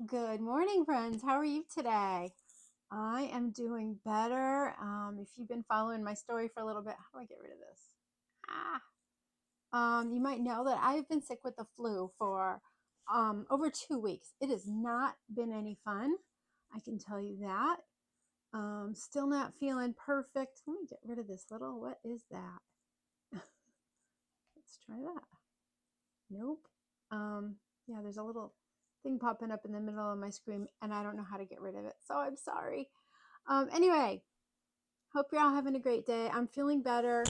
Good morning, friends. How are you today? I am doing better. If you've been following my story for a little bit, how do I get rid of this? You might know that I've been sick with the flu for over 2 weeks. It has not been any fun. I can tell you that. Still not feeling perfect. Let me get rid of this little. What is that? Let's try that. Nope. Yeah, there's a little thing popping up in the middle of my screen, and I don't know how to get rid of it. So I'm sorry. Anyway, hope you're all having a great day. I'm feeling better.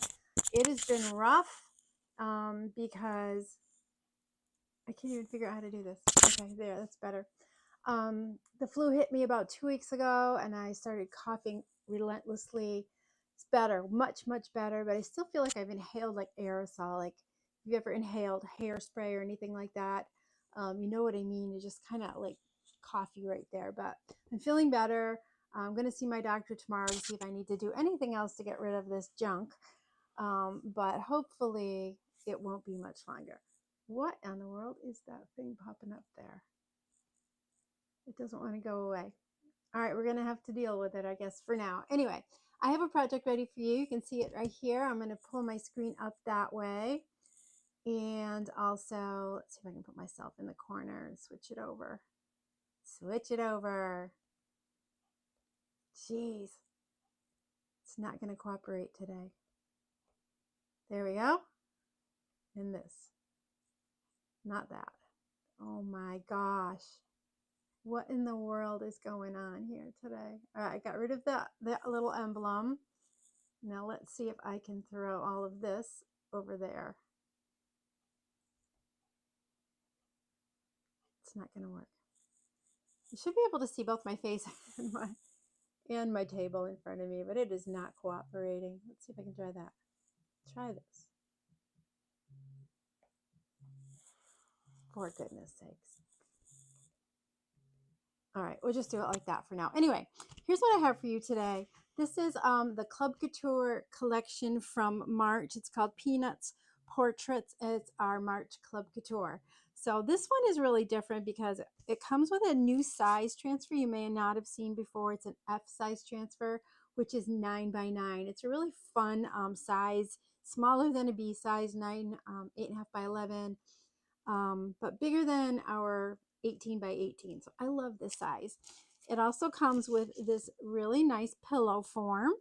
It has been rough because I can't even figure out how to do this. Okay, there, that's better. The flu hit me about 2 weeks ago, and I started coughing relentlessly. It's better, much, much better, but I still feel like I've inhaled like aerosol. Like, have you ever inhaled hairspray or anything like that? You know what I mean? It's just kind of like coffee right there, but I'm feeling better. I'm going to see my doctor tomorrow to see if I need to do anything else to get rid of this junk. But hopefully it won't be much longer. What in the world is that thing popping up there? It doesn't want to go away. All right, we're going to have to deal with it, I guess, for now. Anyway, I have a project ready for you. You can see it right here. I'm going to pull my screen up that way. And also, let's see if I can put myself in the corner and switch it over. Switch it over. Jeez. It's not going to cooperate today. There we go. And this. Not that. Oh my gosh. What in the world is going on here today? All right, I got rid of that little emblem. Now let's see if I can throw all of this over there. It's not going to work. You should be able to see both my face and my table in front of me, but it is not cooperating. Let's see if I can try that. Try this. For goodness sakes. All right, we'll just do it like that for now. Anyway, here's what I have for you today. This is the Club Couture collection from March. It's called Peanuts Portraits. It's our March Club Couture. So this one is really different because it comes with a new size transfer you may not have seen before. It's an F size transfer, which is 9x9. It's a really fun size, smaller than a B size, 8.5 by 11, but bigger than our 18 by 18. So I love this size. It also comes with this really nice pillow form,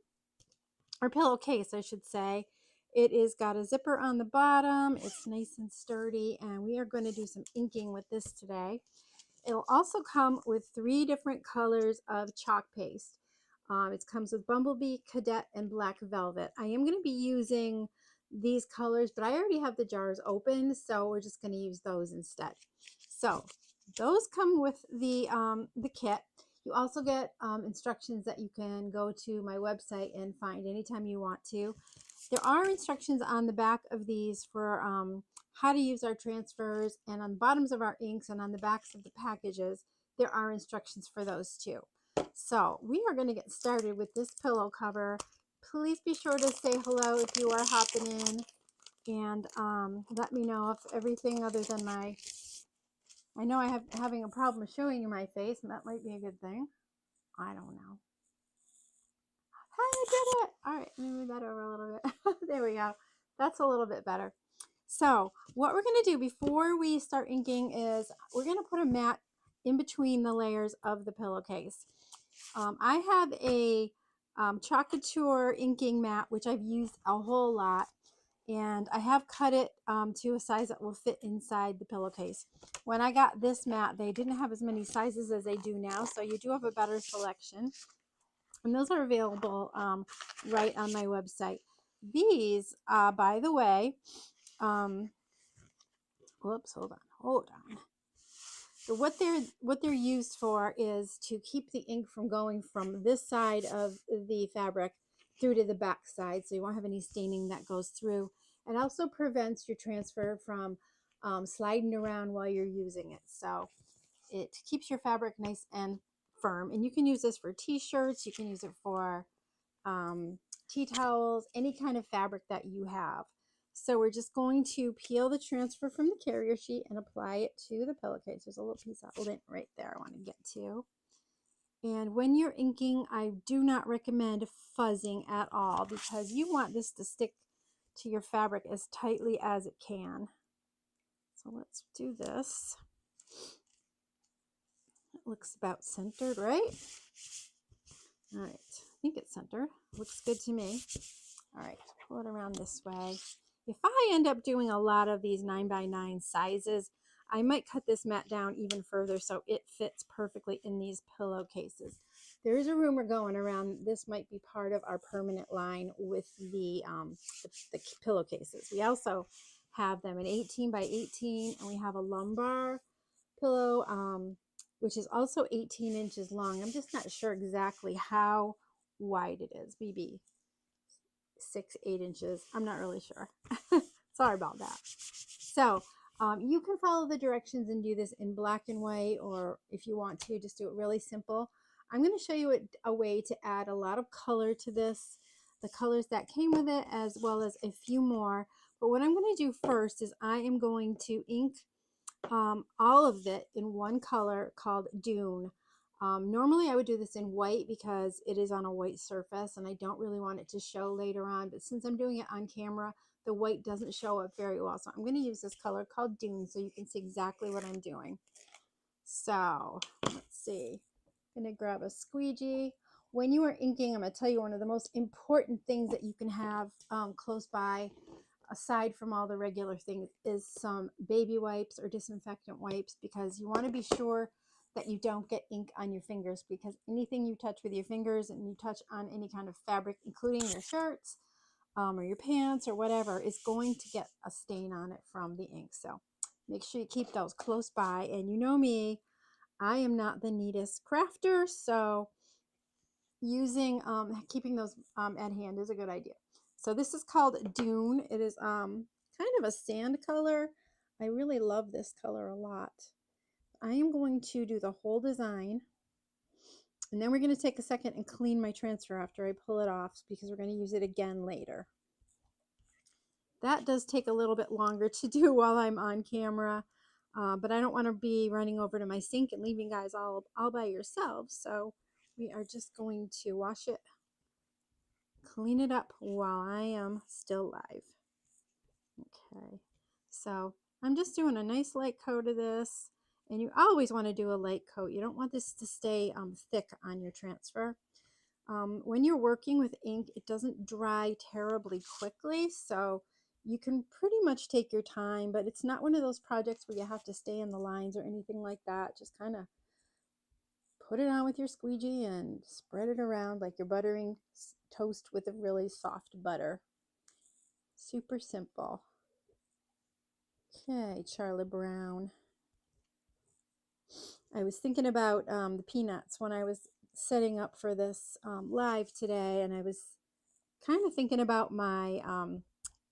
or pillowcase, I should say. It is got a zipper on the bottom. It's nice and sturdy, and we are going to do some inking with this today. It'll also come with 3 different colors of chalk paste. It comes with Bumblebee, Cadet, and Black Velvet. I am going to be using these colors, but I already have the jars open, so we're just going to use those instead. So those come with the kit. You also get instructions that you can go to my website and find anytime you want to. There are instructions on the back of these for how to use our transfers, and on the bottoms of our inks and on the backs of the packages, there are instructions for those too. So we are going to get started with this pillow cover. Please be sure to say hello if you are hopping in, and let me know if everything other than I know I have having a problem showing you my face, and that might be a good thing. I don't know. I did it. All right, let me move that over a little bit. There we go. That's a little bit better. So what we're going to do before we start inking is we're going to put a mat in between the layers of the pillowcase. I have a Chalk Couture inking mat, which I've used a whole lot, and I have cut it to a size that will fit inside the pillowcase. When I got this mat, they didn't have as many sizes as they do now, so you do have a better selection. And those are available right on my website. These, by the way, whoops, hold on. So what they're used for is to keep the ink from going from this side of the fabric through to the back side, so you won't have any staining that goes through. It also prevents your transfer from sliding around while you're using it. So it keeps your fabric nice and firm. And you can use this for t-shirts, you can use it for tea towels, any kind of fabric that you have. So we're just going to peel the transfer from the carrier sheet and apply it to the pillowcase. There's a little piece of lint right there I want to get to. And when you're inking, I do not recommend fuzzing at all because you want this to stick to your fabric as tightly as it can. So let's do this. It looks about centered, right? All right, I think it's centered. Looks good to me. All right, pull it around this way. If I end up doing a lot of these 9x9 sizes, I might cut this mat down even further so it fits perfectly in these pillowcases. There is a rumor going around this might be part of our permanent line with the pillowcases. We also have them in 18x18, and we have a lumbar pillow, which is also 18 inches long. I'm just not sure exactly how wide it is. Maybe 6-8 inches. I'm not really sure. Sorry about that. So you can follow the directions and do this in black and white, or if you want to, just do it really simple. I'm going to show you a way to add a lot of color to this, the colors that came with it, as well as a few more. But what I'm going to do first is I am going to ink all of it in one color called Dune. Normally I would do this in white because it is on a white surface and I don't really want it to show later on, but since I'm doing it on camera, the white doesn't show up very well. So I'm going to use this color called Dune so you can see exactly what I'm doing. So let's see. I'm going to grab a squeegee. When you are inking, I'm going to tell you one of the most important things that you can have close by, aside from all the regular things, is some baby wipes or disinfectant wipes, because you want to be sure that you don't get ink on your fingers, because anything you touch with your fingers and you touch on any kind of fabric, including your shirts or your pants or whatever, is going to get a stain on it from the ink. So make sure you keep those close by. And you know me, I am not the neatest crafter, so using keeping those at hand is a good idea. So this is called Dune. It is kind of a sand color. I really love this color a lot. I am going to do the whole design, and then we're going to take a second and clean my transfer after I pull it off, because we're going to use it again later. That does take a little bit longer to do while I'm on camera, but I don't want to be running over to my sink and leaving guys all by yourselves. So we are just going to wash it, clean it up while I am still live. Okay, so I'm just doing a nice light coat of this, and you always want to do a light coat. You don't want this to stay thick on your transfer. When you're working with ink, it doesn't dry terribly quickly, so you can pretty much take your time, but it's not one of those projects where you have to stay in the lines or anything like that. Just kind of put it on with your squeegee and spread it around like you're buttering toast with a really soft butter. Super simple. Okay, Charlie Brown. I was thinking about the peanuts when I was setting up for this live today, and I was kind of thinking about my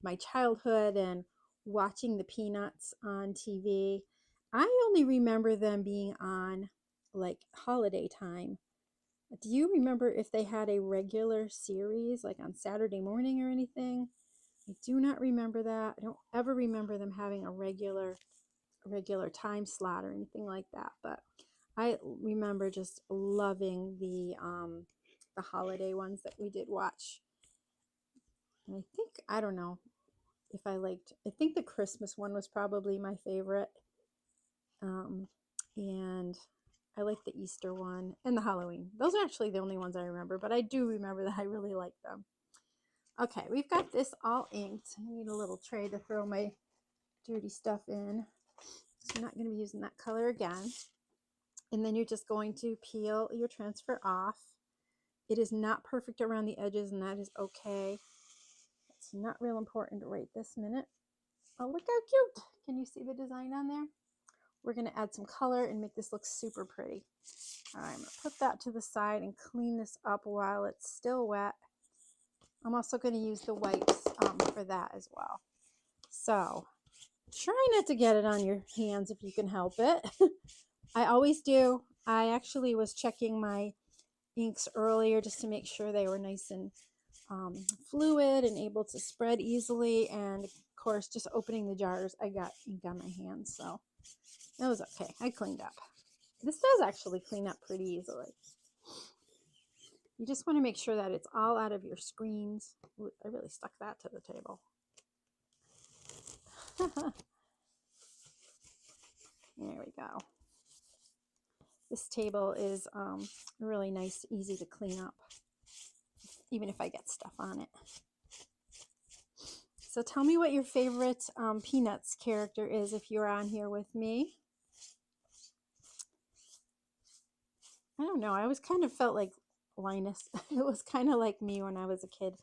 my childhood and watching the Peanuts on TV. I only remember them being on like holiday time. Do you remember if they had a regular series like on Saturday morning or anything? I do not remember that. I don't ever remember them having a regular time slot or anything like that. But I remember just loving the holiday ones that we did watch. And I think, I don't know if I liked, I think the Christmas one was probably my favorite. And I like the Easter one and the Halloween. Those are actually the only ones I remember, but I do remember that I really liked them. Okay, we've got this all inked. I need a little tray to throw my dirty stuff in. So I'm not going to be using that color again. And then you're just going to peel your transfer off. It is not perfect around the edges, and that is okay. It's not real important right this minute. Oh, look how cute. Can you see the design on there? We're going to add some color and make this look super pretty. All right, I'm going to put that to the side and clean this up while it's still wet. I'm also going to use the wipes for that as well. So try not to get it on your hands if you can help it. I always do. I actually was checking my inks earlier just to make sure they were nice and fluid and able to spread easily, and of course, just opening the jars, I got ink on my hands, so it was okay. I cleaned up. This does actually clean up pretty easily. You just want to make sure that it's all out of your screens. Ooh, I really stuck that to the table. There we go. This table is really nice, easy to clean up, even if I get stuff on it. So tell me what your favorite Peanuts character is if you're on here with me. I don't know. I always kind of felt like Linus. It was kind of like me when I was a kid.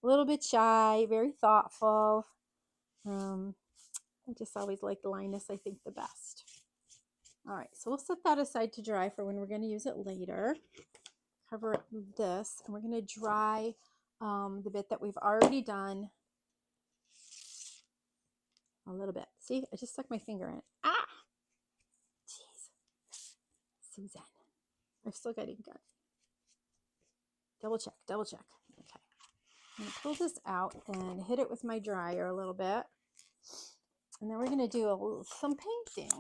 A little bit shy, very thoughtful. I just always liked Linus, I think, the best. All right, so we'll set that aside to dry for when we're going to use it later. Cover up this, and we're going to dry the bit that we've already done a little bit. See, I just stuck my finger in it. Ah! Jeez. Susan. I've still got ink on. Double check, double check. Okay. I'm going to pull this out and hit it with my dryer a little bit. And then we're going to do some painting.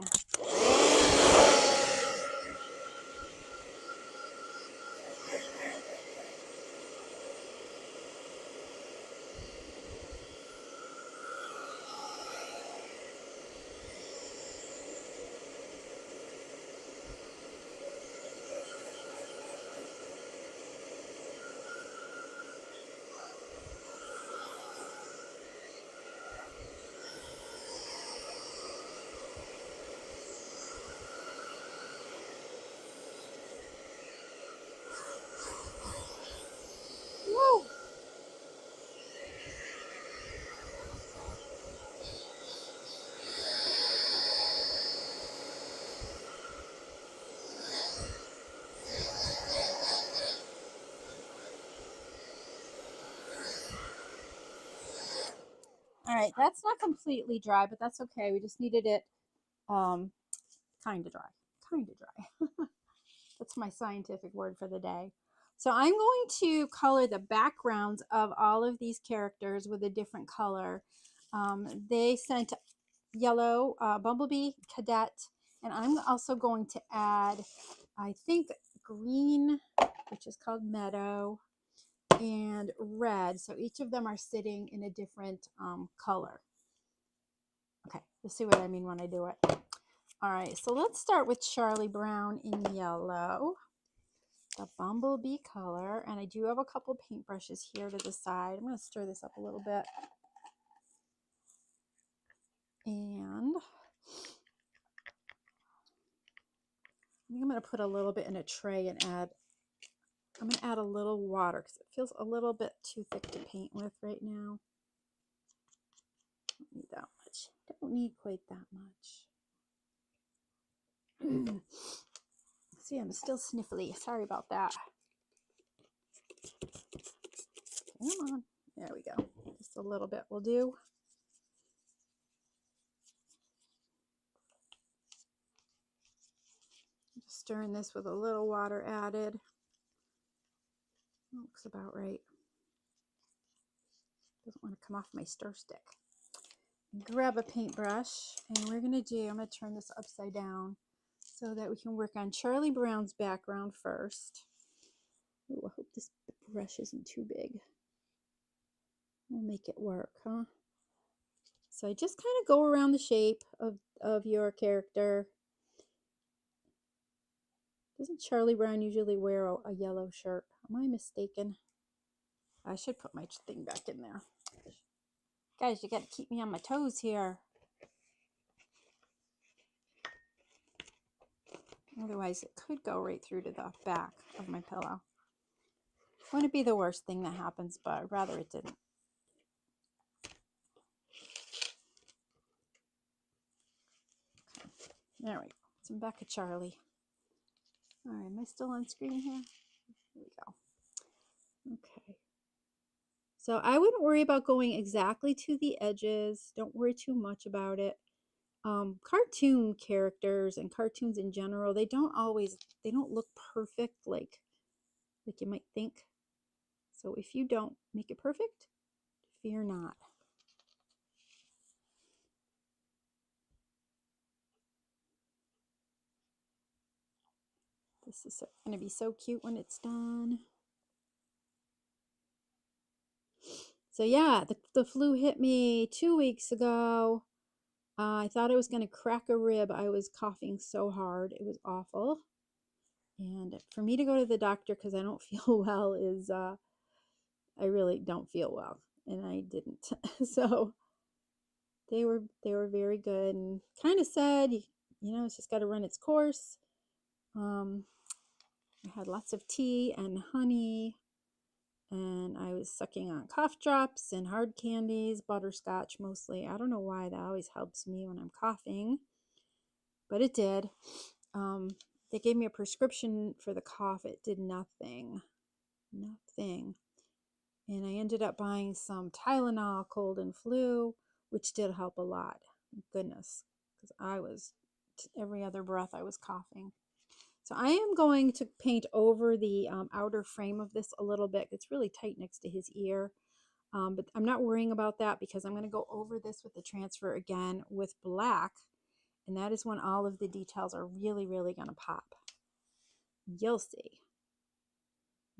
Woo! All right, that's not completely dry, but that's okay. We just needed it kind of dry. Kind of dry. That's my scientific word for the day. So I'm going to color the backgrounds of all of these characters with a different color. They sent yellow, Bumblebee, Cadet, and I'm also going to add, I think, green, which is called Meadow, and red. So each of them are sitting in a different color. Okay, you'll see what I mean when I do it. All right, so let's start with Charlie Brown in yellow, the Bumblebee color, and I do have a couple paintbrushes here to the side. I'm going to stir this up a little bit. And I think I'm going to put a little bit in a tray and I'm going to add a little water because it feels a little bit too thick to paint with right now. Don't need that much. Don't need quite that much. See, I'm still sniffly. Sorry about that. Come on. There we go. Just a little bit will do. Just stirring this with a little water added. Looks about right. Doesn't want to come off my stir stick. Grab a paintbrush, and we're going to do, I'm going to turn this upside down so that we can work on Charlie Brown's background first. Oh, I hope this brush isn't too big. We'll make it work, huh? So I just kind of go around the shape of your character. Doesn't Charlie Brown usually wear a yellow shirt? Am I mistaken? I should put my thing back in there. Guys, you got to keep me on my toes here. Otherwise, it could go right through to the back of my pillow. Wouldn't be the worst thing that happens, but I'd rather it didn't. Okay. There we go. Some back of Charlie. All right, am I still on screen here? Here we go. Okay. So I wouldn't worry about going exactly to the edges. Don't worry too much about it. Cartoon characters and cartoons in general, they don't look perfect like you might think. So if you don't make it perfect, fear not. This is going to be so cute when it's done. So yeah, the flu hit me 2 weeks ago. I thought I was going to crack a rib. I was coughing so hard. It was awful. And for me to go to the doctor because I don't feel well is, I really don't feel well. And I didn't. So they were very good and kind of said, you know, it's just got to run its course. I had lots of tea and honey, and I was sucking on cough drops and hard candies, butterscotch mostly. I don't know why that always helps me when I'm coughing, but it did. They gave me a prescription for the cough. It did nothing. And I ended up buying some Tylenol cold and flu, which did help a lot. Thank goodness, because I was, every other breath I was coughing. So I am going to paint over the outer frame of this a little bit. It's really tight next to his ear. But I'm not worrying about that because I'm going to go over this with the transfer again with black. And that is when all of the details are really, really going to pop. You'll see.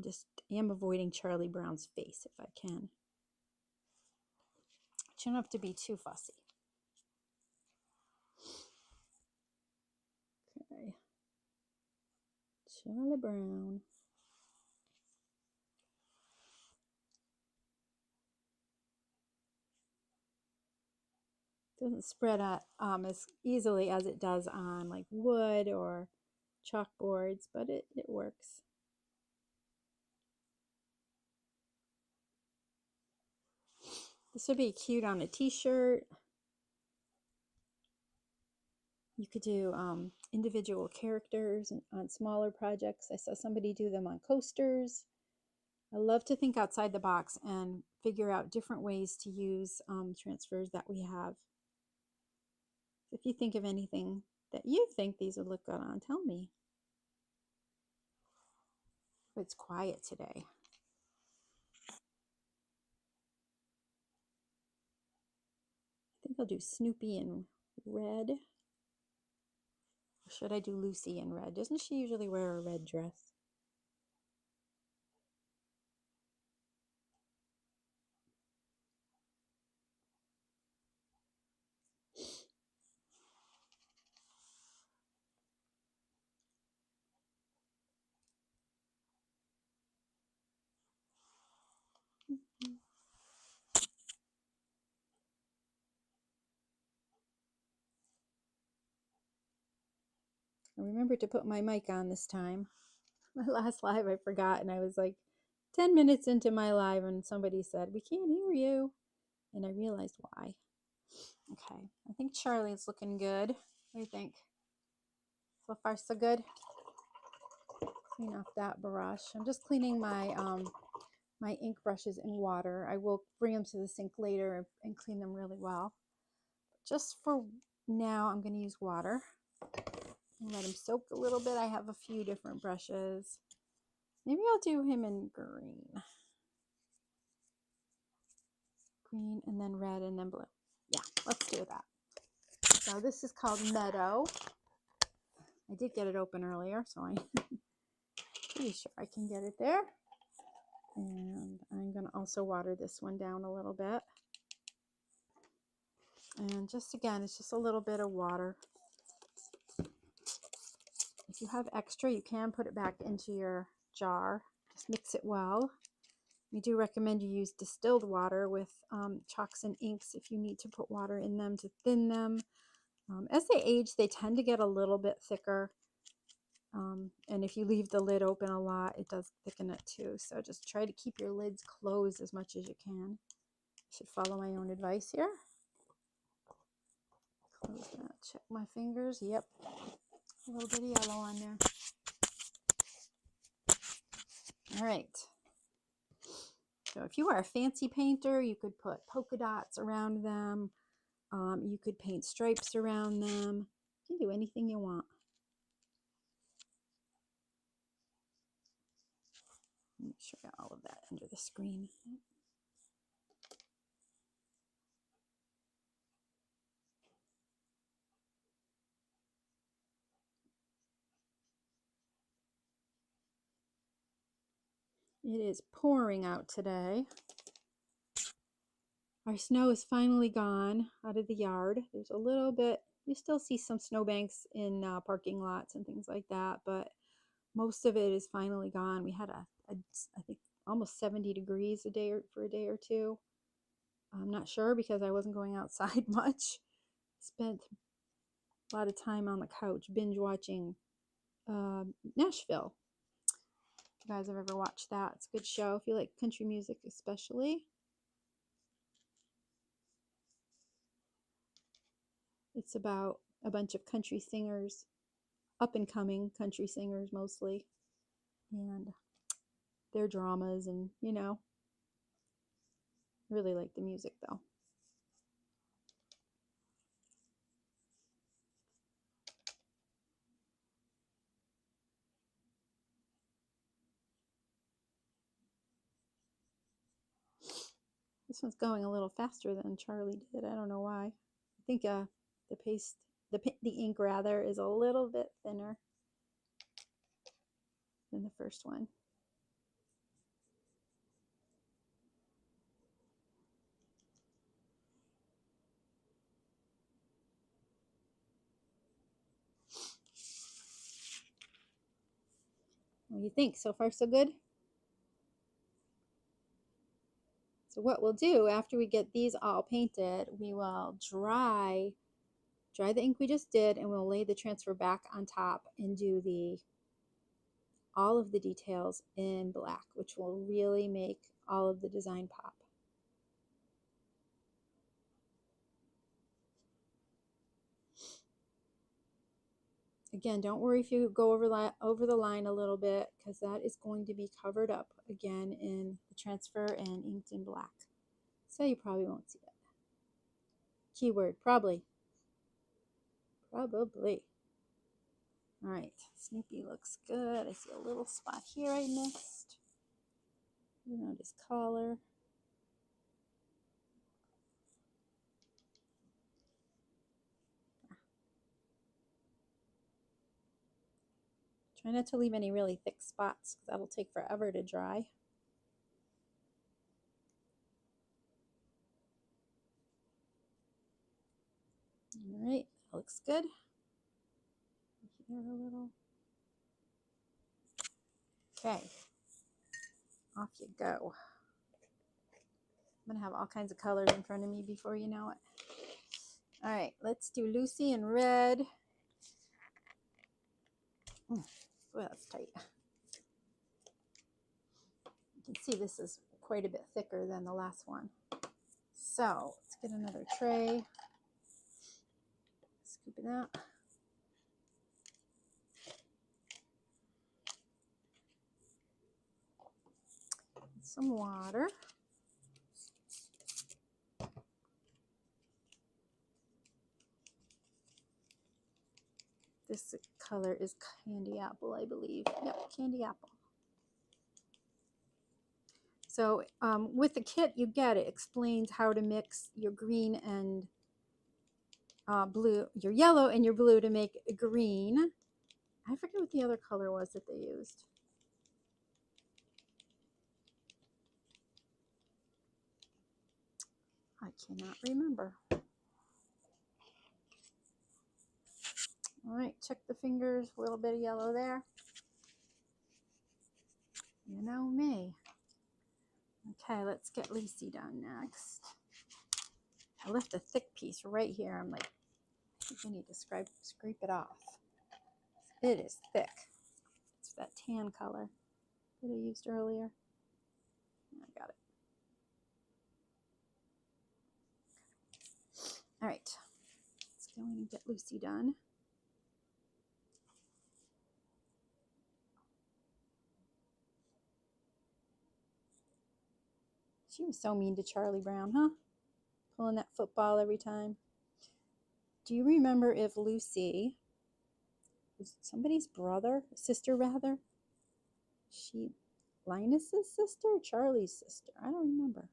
I am avoiding Charlie Brown's face if I can. Shouldn't have to be too fussy. Okay. Charlie Brown. Doesn't spread out as easily as it does on like wood or chalkboards, but it works. This would be cute on a t-shirt. You could do individual characters on smaller projects. I saw somebody do them on coasters. I love to think outside the box and figure out different ways to use transfers that we have. If you think of anything that you think these would look good on, tell me. It's quiet today. I think I'll do Snoopy in red. Or should I do Lucy in red? Doesn't she usually wear a red dress? I remembered to put my mic on this time. My last live I forgot, and I was like 10 minutes into my live and somebody said, "We can't hear you." And I realized why. Okay, I think Charlie's looking good. What do you think? So far, so good. Clean off that brush. I'm just cleaning my my ink brushes in water. I will bring them to the sink later and clean them really well. Just for now, I'm going to use water. Let him soak a little bit. I have a few different brushes. Maybe I'll do him in green. Green and then red and then blue. Yeah, let's do that. So this is called Meadow. I did get it open earlier, so I'm pretty sure I can get it there. And I'm going to also water this one down a little bit. And just again, it's just a little bit of water. If you have extra, you can put it back into your jar. Just mix it well. We do recommend you use distilled water with chalks and inks if you need to put water in them to thin them. As they age, they tend to get a little bit thicker. And if you leave the lid open a lot, it does thicken it too. So just try to keep your lids closed as much as you can. I should follow my own advice here. Close that. Check my fingers. Yep. A little bit of yellow on there. All right. So if you are a fancy painter, you could put polka dots around them. You could paint stripes around them. You can do anything you want. Make sure I got all of that under the screen. It is pouring out today. Our snow is finally gone out of the yard. There's a little bit, you still see some snowbanks in parking lots and things like that, but most of it is finally gone. We had I think almost 70 degrees for a day or two. I'm not sure because I wasn't going outside much. Spent a lot of time on the couch binge watching Nashville. If you guys have ever watched that, it's a good show if you like country music especially. It's about a bunch of country singers, up and coming country singers mostly, and their dramas, and really like the music though. This one's going a little faster than Charlie did. I don't know why. I think the paste, the ink rather, is a little bit thinner than the first one. What do you think? So far, so good? So what we'll do after we get these all painted, we will dry the ink we just did, and we'll lay the transfer back on top and do all of the details in black, which will really make all of the design pop. Again, don't worry if you go over the line a little bit, because that is going to be covered up again in the transfer and inked in black. So you probably won't see it. Keyword, probably. Probably. All right, Snoopy looks good. I see a little spot here I missed around his collar. Try not to leave any really thick spots, because that'll take forever to dry. All right, that looks good. Here a little. Okay, off you go. I'm gonna have all kinds of colors in front of me before you know it. All right, let's do Lucy in red. Boy, that's tight. You can see this is quite a bit thicker than the last one. So let's get another tray. Scoop it out. Some water. This color is candy apple, I believe. Yep, candy apple. So with the kit you get, it explains how to mix your green and blue, your yellow and your blue to make green. I forget what the other color was that they used. I cannot remember. All right, check the fingers, a little bit of yellow there. You know me. Okay, let's get Lucy done next. I left a thick piece right here. I'm like, I think I need to scrape it off. It is thick. It's that tan color that I used earlier. I got it. All right, let's go in and get Lucy done. She was so mean to Charlie Brown, huh? Pulling that football every time. Do you remember if Lucy was somebody's sister rather? She Linus's sister or Charlie's sister? I don't remember.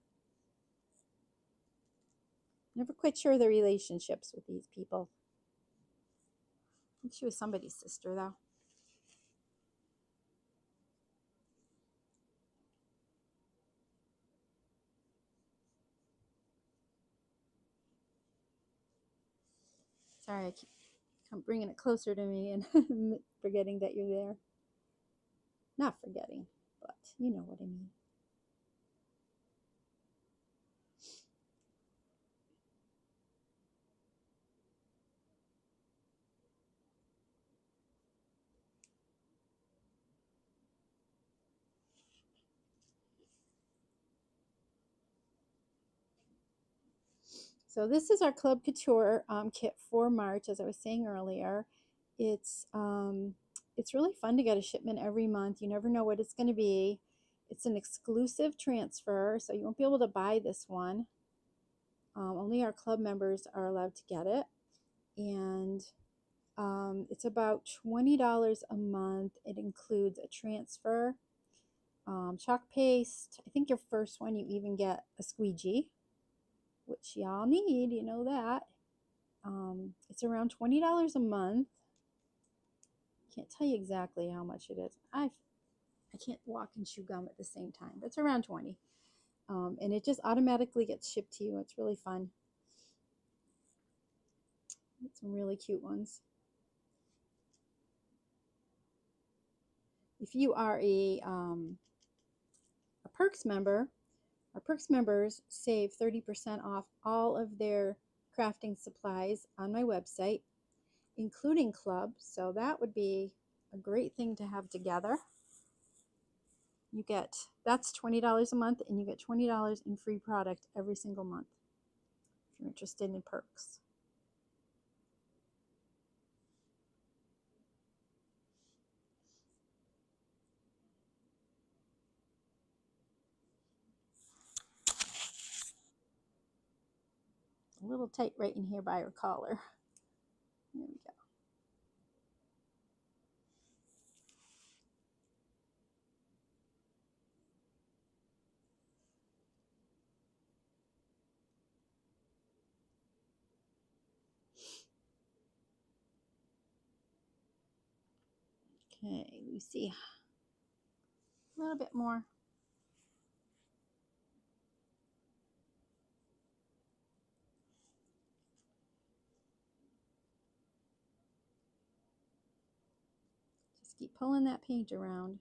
Never quite sure the relationships with these people. I think she was somebody's sister though. Sorry, I keep bringing it closer to me and forgetting that you're there. Not forgetting, but you know what I mean. So this is our Club Couture kit for March, as I was saying earlier. It's really fun to get a shipment every month. You never know what it's going to be. It's an exclusive transfer, so you won't be able to buy this one. Only our club members are allowed to get it. And it's about $20 a month. It includes a transfer, chalk paste. I think your first one you even get a squeegee, which y'all need, you know that. It's around $20 a month. Can't tell you exactly how much it is. I can't walk and chew gum at the same time, but it's around 20. And it just automatically gets shipped to you. It's really fun. Some really cute ones. If you are a Perks member, our Perks members save 30% off all of their crafting supplies on my website, including club. So that would be a great thing to have together. You get, that's $20 a month, and you get $20 in free product every single month if you're interested in perks. A little tight right in here by her collar. There we go. Okay, Lucy, a little bit more. Just keep pulling that paint around.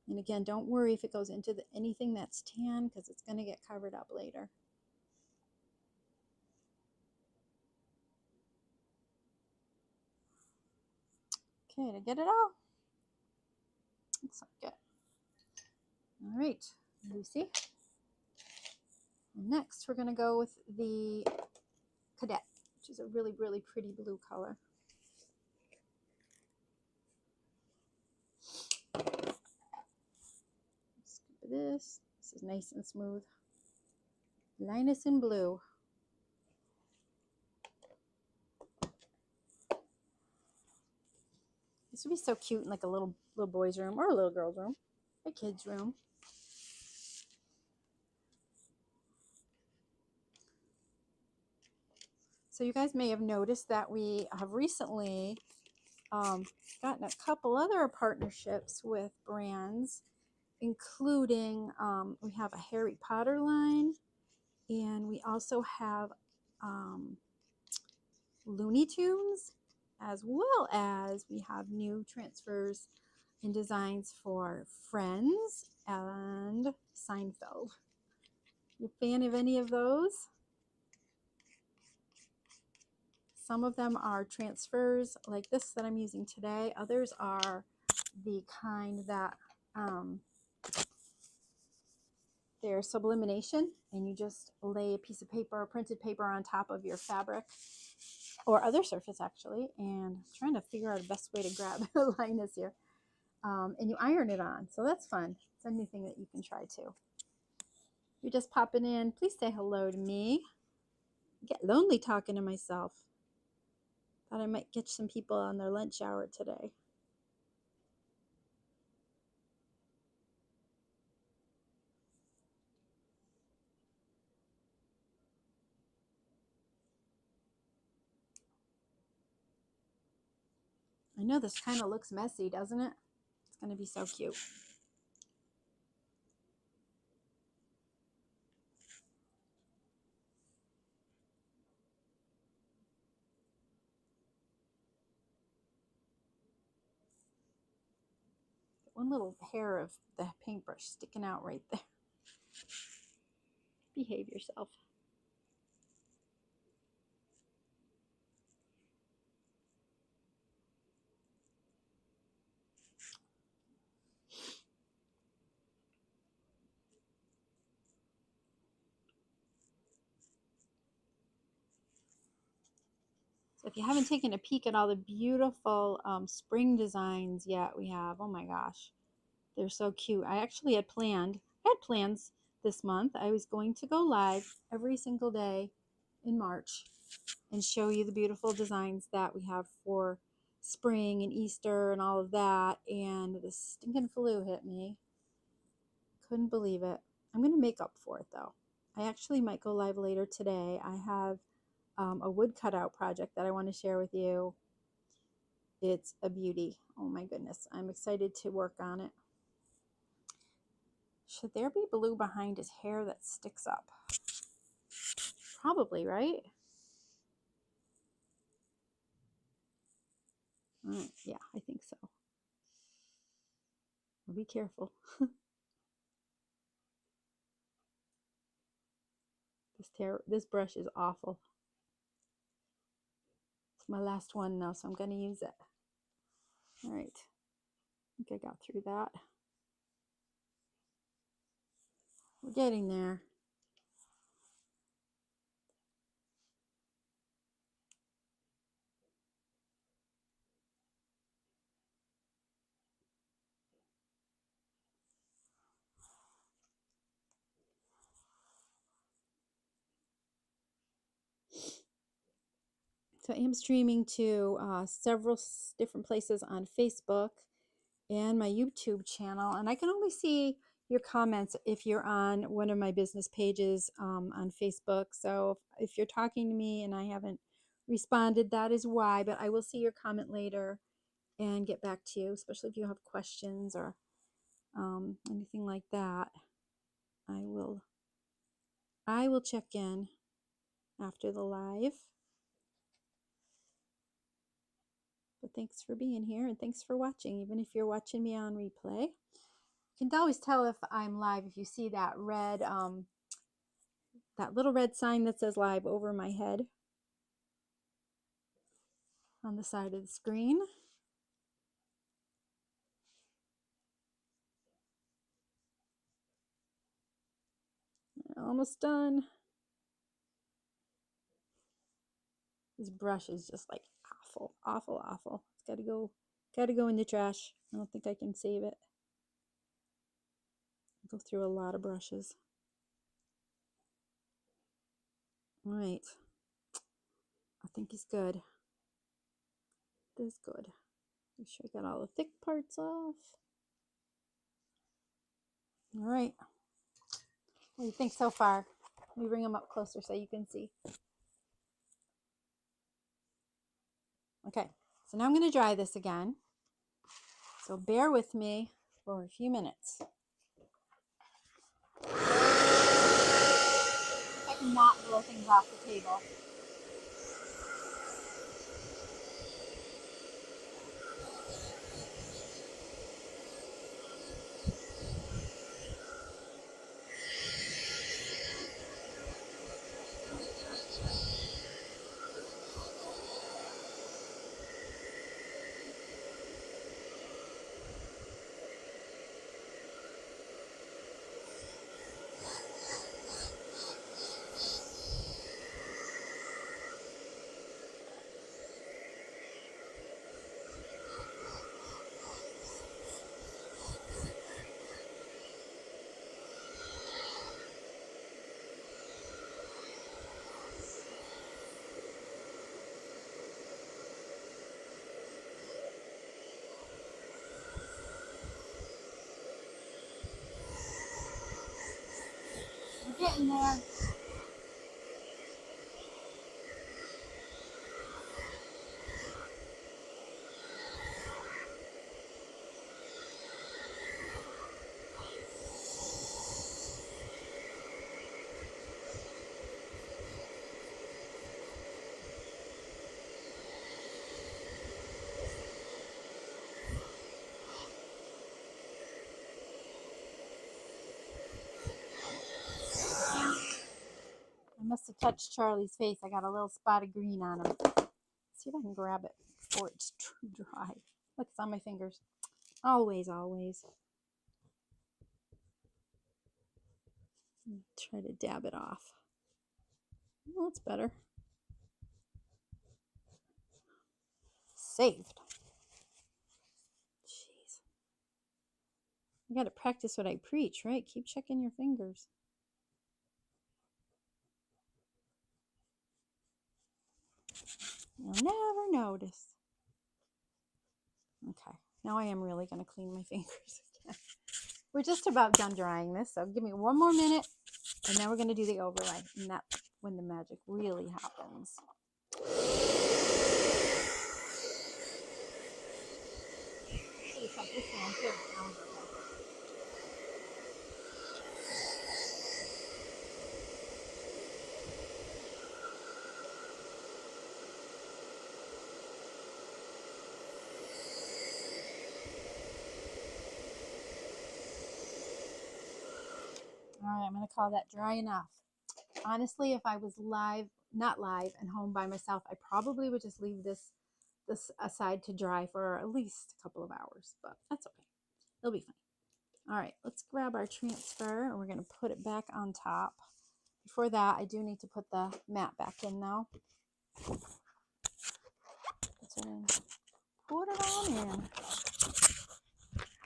And again, don't worry if it goes into anything that's tan, because it's going to get covered up later. Okay, to get it all. Looks like it. All right, Lucy. Next, we're going to go with the Cadet, which is a really, really pretty blue color. Scoop of this. This is nice and smooth. Linus in blue. This would be so cute in like a little boy's room or a little girl's room, a kid's room. So you guys may have noticed that we have recently gotten a couple other partnerships with brands, including we have a Harry Potter line, and we also have Looney Tunes, as well as we have new transfers and designs for Friends and Seinfeld. You a fan of any of those? Some of them are transfers like this that I'm using today. Others are the kind that they're sublimation, and you just lay a piece of paper, printed paper, on top of your fabric or other surface actually. And I'm trying to figure out the best way to grab Linus here. And you iron it on. So that's fun. It's a new thing that you can try too. If you're just popping in, please say hello to me. I get lonely talking to myself. Thought I might get some people on their lunch hour today. I know this kind of looks messy, doesn't it? It's going to be so cute. one little hair of the paintbrush sticking out right there. Behave yourself. So if you haven't taken a peek at all the beautiful spring designs yet we have, oh my gosh, they're so cute. I actually had plans this month. I was going to go live every single day in March and show you the beautiful designs that we have for spring and Easter and all of that. And the stinking flu hit me. Couldn't believe it. I'm going to make up for it though. I actually might go live later today. I have a wood cutout project that I want to share with you. It's a beauty. Oh my goodness. I'm excited to work on it. Should there be blue behind his hair that sticks up? Probably, right? Yeah, I think so. Be careful. This brush is awful. It's my last one now, so I'm going to use it. All right. I think I got through that. We're getting there. So I am streaming to several different places on Facebook and my YouTube channel. And I can only see your comments if you're on one of my business pages on Facebook. So if you're talking to me and I haven't responded, that is why. But I will see your comment later and get back to you, especially if you have questions or anything like that. I will check in after the live. But thanks for being here and thanks for watching, even if you're watching me on replay. You can always tell if I'm live if you see that red, that little red sign that says live over my head on the side of the screen. Almost done. This brush is just like awful, awful, awful. It's gotta go in the trash. I don't think I can save it. Go through a lot of brushes. All right. I think he's good. This is good. Make sure I got all the thick parts off. All right. What do you think so far? Let me bring them up closer so you can see. Okay, so now I'm going to dry this again. So bear with me for a few minutes. I cannot blow things off the table. We're getting there. touch Charlie's face. I got a little spot of green on him. Let's see if I can grab it before it's too dry. Look, it's on my fingers. Always, always. Try to dab it off. Well, that's better. Saved. Jeez. You got to practice what I preach, right? Keep checking your fingers. You'll never notice. Okay, now I am really going to clean my fingers again. We're just about done drying this, so give me one more minute, and then we're going to do the overlay, and that's when the magic really happens. Shut this down too. All right, I'm going to call that dry enough. Honestly, if I was not live and home by myself, I probably would just leave this aside to dry for at least a couple of hours, but that's okay. It'll be fine. All right, let's grab our transfer and we're going to put it back on top. Before that, I do need to put the mat back in now. Put it in. Put it on in.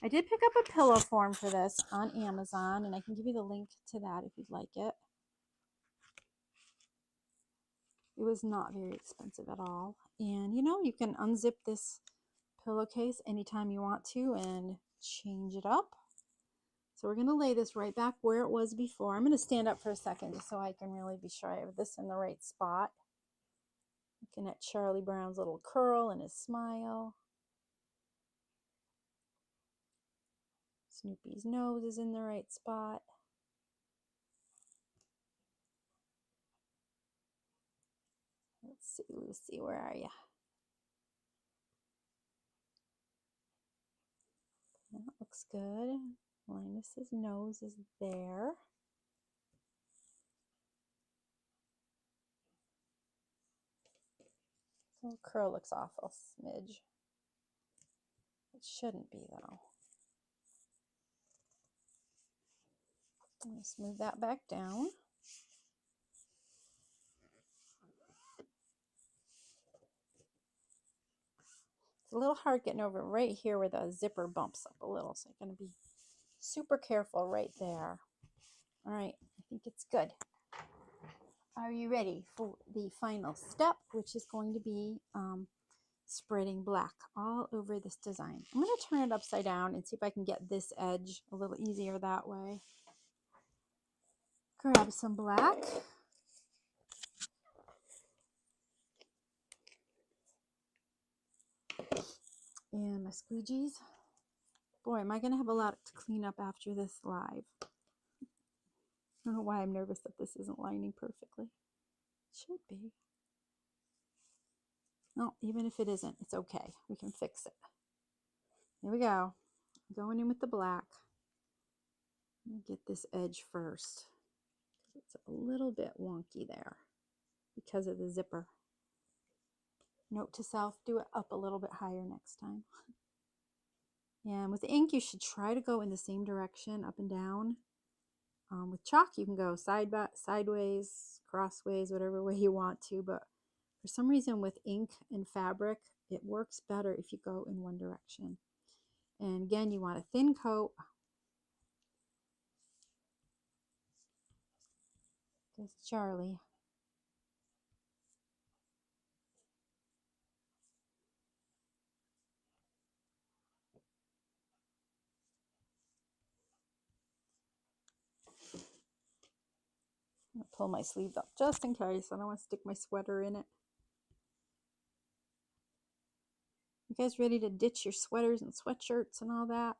I did pick up a pillow form for this on Amazon, and I can give you the link to that if you'd like it. It was not very expensive at all. And you know, you can unzip this pillowcase anytime you want to and change it up. So we're going to lay this right back where it was before. I'm going to stand up for a second just so I can really be sure I have this in the right spot. Looking at Charlie Brown's little curl and his smile. Snoopy's nose is in the right spot. Let's see, Lucy, where are you? That looks good. Linus's nose is there. The little curl looks awful smidge. It shouldn't be though. I'm going to smooth that back down. It's a little hard getting over right here where the zipper bumps up a little, so I'm going to be super careful right there. All right, I think it's good. Are you ready for the final step, which is going to be spreading black all over this design? I'm going to turn it upside down and see if I can get this edge a little easier that way. Grab some black. And my squeegees. Boy, am I going to have a lot to clean up after this live. I don't know why I'm nervous that this isn't lining perfectly. It should be. No, even if it isn't, it's okay. We can fix it. Here we go. Going in with the black. Get this edge first. It's a little bit wonky there because of the zipper. Note to self, do it up a little bit higher next time. And with ink, you should try to go in the same direction, up and down. With chalk, you can go sideways, crossways, whatever way you want to. But for some reason, with ink and fabric, it works better if you go in one direction. And again, you want a thin coat. There's Charlie. I'm going to pull my sleeves up just in case. I don't want to stick my sweater in it. You guys ready to ditch your sweaters and sweatshirts and all that?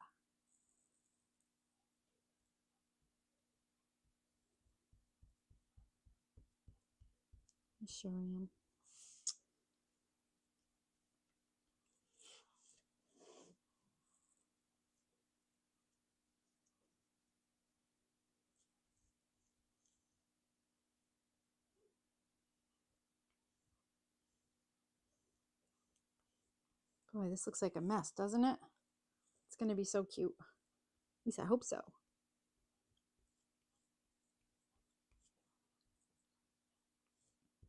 I sure am. Boy, this looks like a mess, doesn't it? It's going to be so cute. At least I hope so.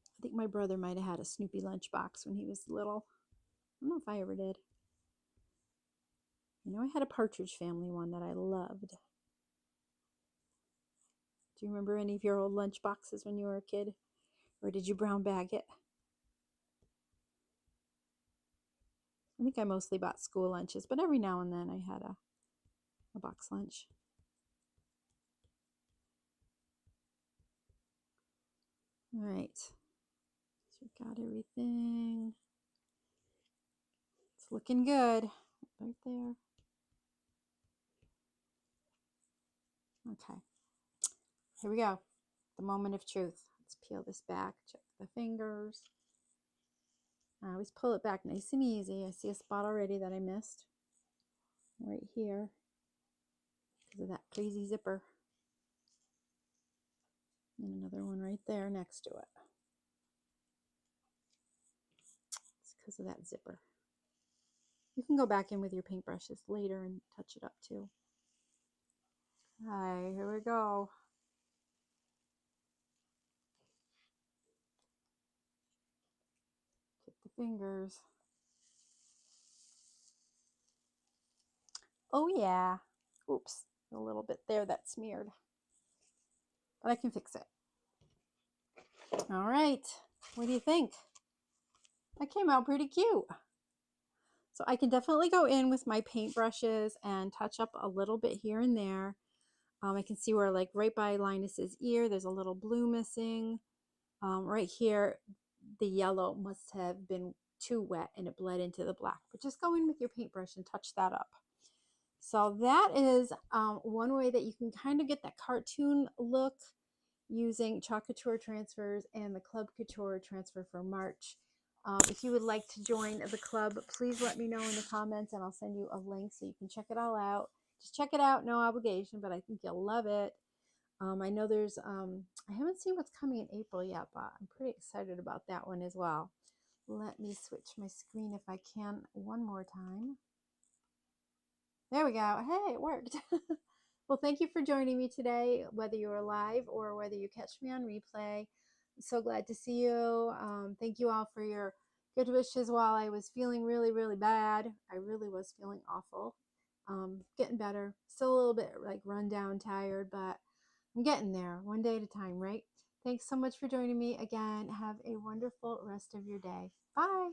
I think my brother might have had a Snoopy lunchbox when he was little. I don't know if I ever did. I had a Partridge Family one that I loved. Do you remember any of your old lunch boxes when you were a kid? Or did you brown bag it? I think I mostly bought school lunches, but every now and then I had a box lunch. All right. So we've got everything. It's looking good. Right there. Okay. Here we go. The moment of truth. Let's peel this back. Check the fingers. I always pull it back nice and easy. I see a spot already that I missed. Right here. Because of that crazy zipper. And another one right there next to it. It's because of that zipper. You can go back in with your paintbrushes later and touch it up too. All right, here we go. Get the fingers. Oh yeah. Oops, a little bit there that smeared. But I can fix it. All right, what do you think? That came out pretty cute. So I can definitely go in with my paintbrushes and touch up a little bit here and there. I can see where, like, right by Linus's ear, there's a little blue missing. Right here, the yellow must have been too wet and it bled into the black. But just go in with your paintbrush and touch that up. So that is one way that you can kind of get that cartoon look using Chalk Couture transfers and the Club Couture transfer for March. If you would like to join the club, please let me know in the comments and I'll send you a link so you can check it all out. Just check it out, no obligation, but I think you'll love it. I know there's, I haven't seen what's coming in April yet, but I'm pretty excited about that one as well. Let me switch my screen if I can one more time. There we go. Hey, it worked. Well, thank you for joining me today, whether you're live or whether you catch me on replay. I'm so glad to see you. Thank you all for your good wishes while I was feeling really, really bad. I really was feeling awful. Getting better. Still a little bit like run down, tired, but I'm getting there one day at a time, right? Thanks so much for joining me again. Have a wonderful rest of your day. Bye.